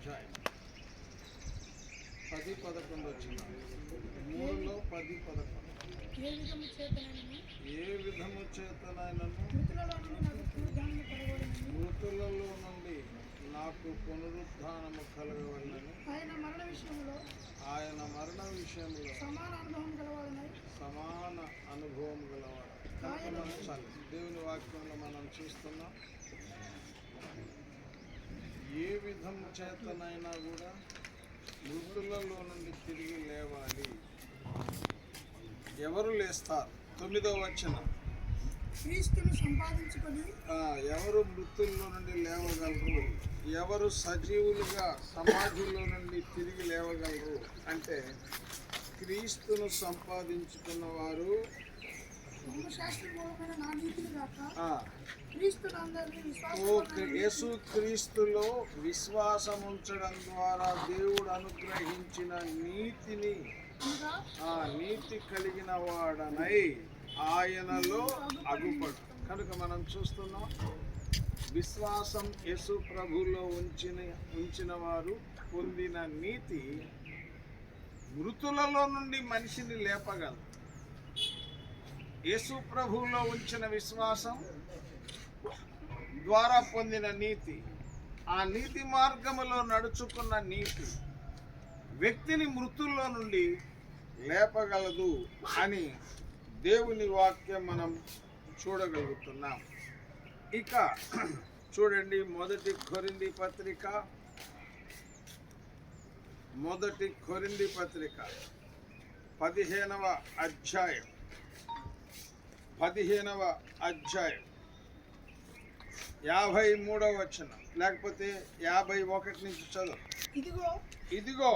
అధ్యాయం 10-11 వచ్చిన 3లో 10-11 ఏ విధము చేతనైనను మృతులలో నుండి నాకు పునరుద్ధానము కలగవలెనని ఆయన మరణ విషయంలో సమాన అనుభవం గలవాడు. చాలు. దేవుని వాక్యంలో మనం చూస్తున్నాం, ఏ విధం చేతనైనా కూడా మృతులలో నుండి తిరిగి లేవాలి. ఎవరు లేస్తారు? 9వ వచనం, క్రీస్తును సంపాదించుకొని ఎవరు మృతుల్లో నుండి లేవగలరు? ఎవరు సజీవులుగా సమాజంలో నుండి తిరిగి లేవగలరు అంటే క్రీస్తును సంపాదించుకున్న వారు, యేసు క్రీస్తులో విశ్వాసం ఉంచడం ద్వారా దేవుడు అనుగ్రహించిన నీతిని నీతి కలిగిన వాడనై ఆయనలో అగుపడు. కనుక మనం చూస్తున్నాం, విశ్వాసం యేసు ప్రభువులో ఉంచిన వారు పొందిన నీతి మృతులలో నుండి మనిషిని లేపగలదు. యేసు ప్రభువులో ఉంచిన విశ్వాసం ద్వారా పొందిన నీతి, ఆ నీతి మార్గములో నడుచుకున్న నీతి వ్యక్తిని మృతుల్లో నుండి లేపగలదు అని దేవుని వాక్యం మనం చూడగలుగుతున్నాం. ఇక చూడండి, మొదటి కొరింథీ పత్రిక 15వ అధ్యాయం 53వ వచనం, లేకపోతే 51 నుంచి చదువు. ఇదిగో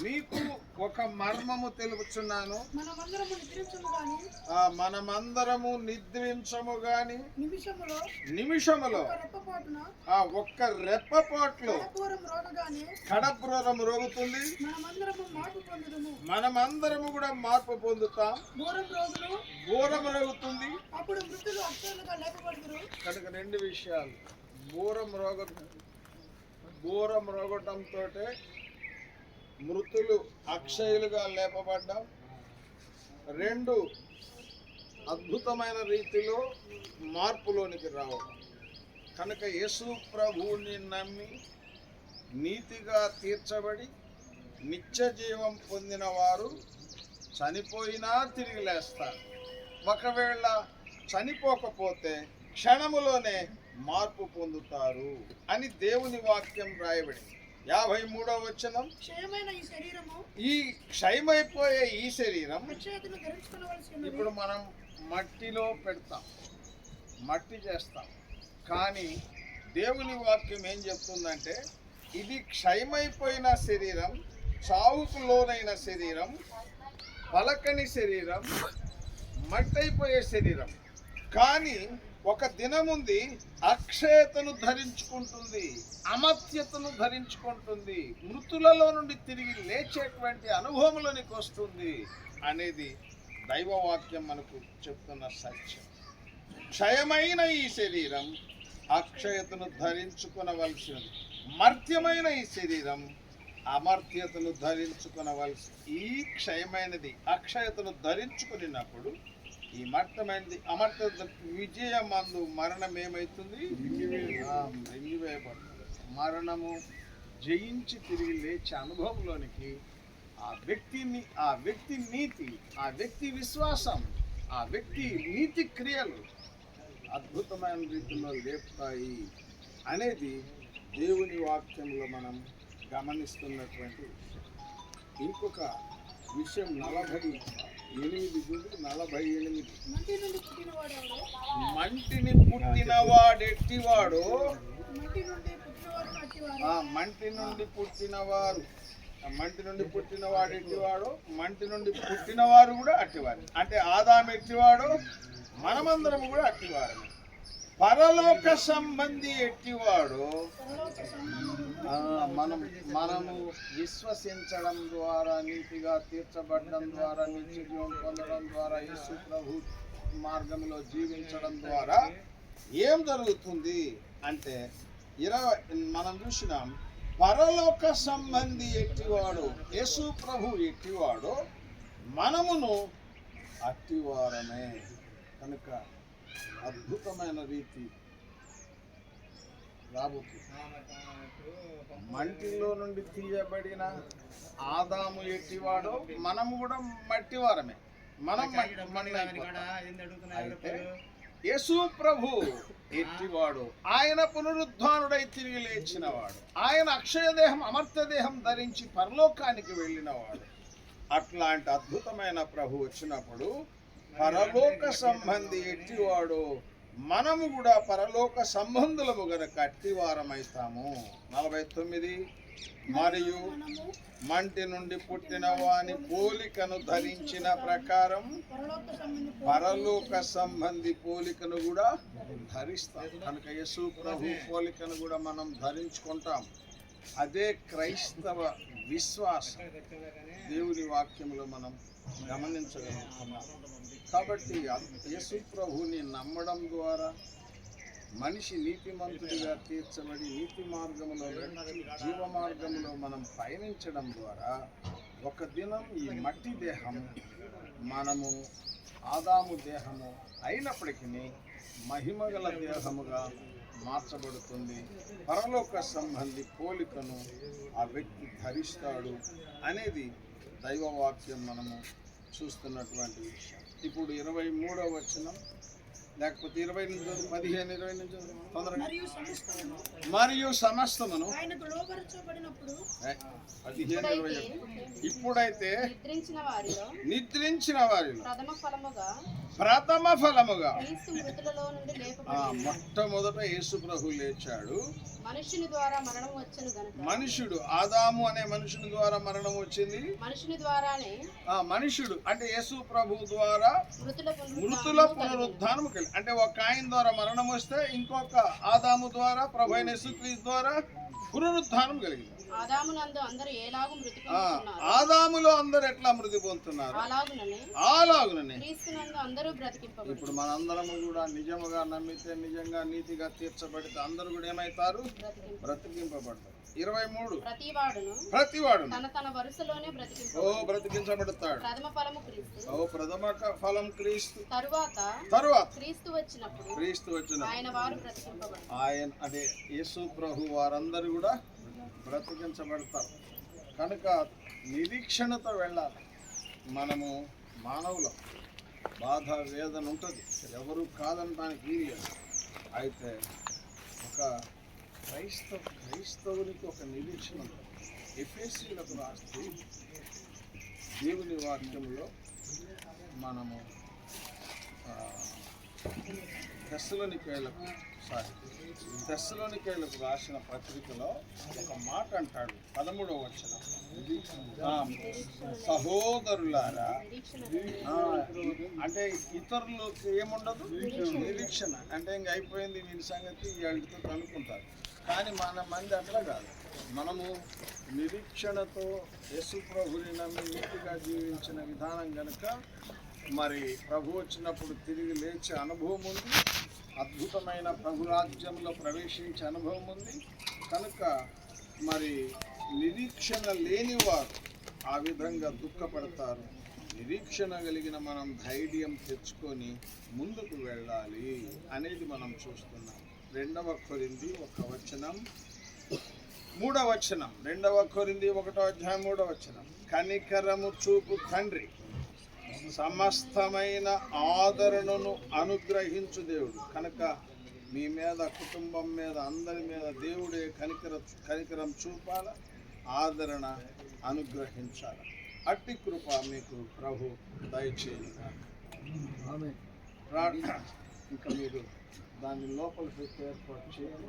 మీకు ఒక మర్మము తెలుపుచున్నాను, మనమందరము నిద్రించము గాని నిమిషములో ఒక్క రెప్పపాట్లో కడపురం రోగుతుంది, మనమందరము కూడా మార్పు పొందుతాం. బూరం రోగుతుంది. కనుక 2 విషయాలు, బూరం రోగటంతో మృతులు అక్షయులుగా లేపబడ్డాం. 2, అద్భుతమైన రీతిలో మార్పులోనికి రావడం. కనుక యేసు ప్రభువుని నమ్మి నీతిగా తీర్చబడి నిత్య జీవం పొందిన వారు చనిపోయినా తిరిగి లేస్తారు. ఒకవేళ చనిపోకపోతే క్షణములోనే మార్పు పొందుతారు అని దేవుని వాక్యం రాయబడింది. 53వ వచనం, ఈ క్షయమైపోయే ఈ శరీరం ఇప్పుడు మనం మట్టిలో పెడతాం, మట్టి చేస్తాం. కానీ దేవుని వాక్యం ఏం చెప్తుందంటే, ఇది క్షయమైపోయిన శరీరం, చావుకు లోనైన శరీరం, పలకని శరీరం, మట్టయిపోయే శరీరం. కానీ ఒక దినముంది అక్షయతను ధరించుకుంటుంది, అమర్త్యతను ధరించుకుంటుంది, మృతులలో నుండి తిరిగి లేచేటువంటి అనుభవంలోనికి వస్తుంది అనేది దైవవాక్యం మనకు చెప్తున్న సత్యం. క్షయమైన ఈ శరీరం అక్షయతను ధరించుకునవలసింది, మర్త్యమైన ఈ శరీరం అమర్త్యతను ధరించుకునవలసి. ఈ క్షయమైనది అక్షయతను ధరించుకున్నప్పుడు ఈ మర్త్యమైనది అమర్త్యత విజయమందు మరణం ఏమవుతుంది? మింగివేయబడుతుంది. మరణము జయించి తిరిగి లేచే అనుభవంలోనికి ఆ వ్యక్తి నీతి, ఆ వ్యక్తి విశ్వాసం, ఆ వ్యక్తి నీతి క్రియలు అద్భుతమైన రీతిలో లేపుతాయి అనేది దేవుని వాక్యంలో మనం గమనిస్తున్నటువంటి విషయం. ఇంకొక విషయం 48 మంటిని పుట్టినవాడెట్టివాడో, మంటి నుండి పుట్టినవాడు ఎట్టివాడో, మంటి నుండి పుట్టినవారు కూడా అట్టివారు. అంటే ఆదాము ఎట్టివాడో మనమందరము కూడా అట్టివారు. పరలోక సంబంధి ఎట్టివాడో మనము విశ్వసించడం ద్వారా, నీతిగా తీర్చబడడం ద్వారా, నిత్య జీవం పొందడం ద్వారా, యేసు ప్రభు మార్గంలో జీవించడం ద్వారా ఏం జరుగుతుంది అంటే మనం చూసినాం, పరలోక సంబంధి ఎట్టివాడు, యేసు ప్రభు ఎట్టివాడో మనమును అట్టివారమే. కనుక అద్భుతమైన రీతి రాబోతుంది. మంటిలో నుండి తీయబడిన ఆదాము ఎట్టివాడో మనము కూడా మట్టివారమే. మనం అయితే యేసు ప్రభు ఎట్టివాడు, ఆయన పునరుద్ధానుడై తిరిగి లేచినవాడు, ఆయన అక్షయ దేహం అమర్త్య దేహం ధరించి పరలోకానికి వెళ్ళినవాడు. అట్లాంటి అద్భుతమైన ప్రభు వచ్చినప్పుడు పరలోక సంబంధి ఎట్టివాడు మనము కూడా పరలోక సంబంధులము గనక అట్టివారమైతాము. 49 మరియు మంటి నుండి పుట్టిన వాని పోలికను ధరించిన ప్రకారం పరలోక సంబంధి పోలికను కూడా ధరిస్తాం. కనుక యేసు ప్రభు పోలికను కూడా మనం ధరించుకుంటాం. అదే క్రైస్తవ విశ్వాసం. దేవుని వాక్యంలో మనం గమనించగలుగుతున్నాం. కాబట్టి యేసు ప్రభువుని నమ్మడం ద్వారా మనిషి నీతిమంతుడిగా తీర్చబడి నీతి మార్గంలో జీవ మార్గంలో మనం పయనించడం ద్వారా ఒక దినం ఈ మట్టి దేహం మనము ఆదాము దేహము అయినప్పటికీ మహిమగల దేహముగా మార్చబడుతుంది. పరలోక సంబంధి పోలికను ఆ వ్యక్తి ధరిస్తాడు అనేది దైవవాక్యం మనము చూస్తున్నటువంటి విషయం. ఇప్పుడు 23వ వచనం, లేకపోతే 20 నుంచి 15, 20 నుంచి తొందరగా. మరియు సమస్తమును 15, 20. ఇప్పుడైతే నిద్రించిన వారిలో ప్రథమ ఫలముగా మొట్టమొదట యేసు ప్రభు లేచాడు. మనుషుని ద్వారా మరణం వచ్చెను గనుక, మనుషుడు ఆదాము అనే మనుషుని ద్వారా మరణం వచ్చింది. మనుషుని ద్వారానే మనుషుడు అంటే యేసు ప్రభు ద్వారా మృతుల పునరుద్ధానం కలిగి, అంటే ఒక ఆయన ద్వారా మరణం వస్తే ఇంకొక ఆదాము ద్వారా ప్రభు అయిన యేసుక్రీస్తు ద్వారా పునరుద్ధానం కలిగింది. ఆదామునందు అందరూ ఎలాగూ మృతి పొందుతున్నారు, ఆదాములో అందరూ ఎట్లా మృతి పొందుతున్నారు అలాగుననే క్రీస్తునందు అందరూ బ్రతికింపబడుదురు. ఇప్పుడు మనందరము కూడా నిజముగా నమ్మితే, నిజంగా నీతిగా తీర్చబడితే అందరూ కూడా ఏమైతారు? బ్రతికింపబడతారు. 23 ప్రతివాడును తన తన వరుసలోనే బ్రతికించబడతాడు. ప్రథమ ఫలము క్రీస్తు. ప్రథమ ఫలం క్రీస్తు. తరువాత క్రీస్తు వచ్చినప్పుడు ఆయన వారు బ్రతికింపబడతారు. ఆయన అదే యేసు ప్రభు వారందరూ కూడా బ్రతికించబడతారు. కనుక నిరీక్షణతో వెళ్ళాలి. మనము మానవులం, బాధ వేదన ఉంటుంది, ఎవరు కాదనడానికి వీలు. అయితే ఒక క్రైస్తవునికి ఒక నిరీక్షణ ఉంటుంది. ఎఫెసీయులకు రాస్తే దేవుని వాక్యంలో మనము తెస్సలోనికైలకు రాసిన పత్రికలో ఒక మాట అంటాడు. 13వ వచనం, సహోదరులారా, అంటే ఇతరులకు ఏముండదు నిరీక్షణ, అంటే ఇంక అయిపోయింది వీరి సంగతి, వీళ్ళతో అనుకుంటారు. కానీ మన మంది అట్లా కాదు. మనము నిరీక్షణతో యేసు ప్రభుని నమ్మి నీతిగా జీవించిన విధానం కనుక మరి ప్రభు వచ్చినప్పుడు తిరిగి లేచే అనుభవం ఉంది, అద్భుతమైన ప్రభు రాజ్యంలో ప్రవేశించే అనుభవం ఉంది. కనుక మరి నిరీక్షణ లేనివారు ఆ విధంగా దుఃఖపడతారు. నిరీక్షణ కలిగిన మనం ధైర్యం తెచ్చుకొని ముందుకు వెళ్ళాలి అనేది మనం చూస్తున్నాం. 2వ కొరింథీ 1వ వచనం, 3వ వచనం. 2వ కొరింథీ 1వ అధ్యాయం 3వ వచనం, కనికరము చూపు తండ్రి సమస్తమైన ఆదరణను అనుగ్రహించు దేవుడు. కనుక మీ మీద, కుటుంబం మీద, అందరి మీద దేవుడే కనికరం చూపాల, ఆదరణ అనుగ్రహించాలి. అట్టి కృప మీకు ప్రభు దయచేయాలి. ఇంకా మీరు దాన్ని లోపల పెట్టి ఏర్పాటు చేయాలి.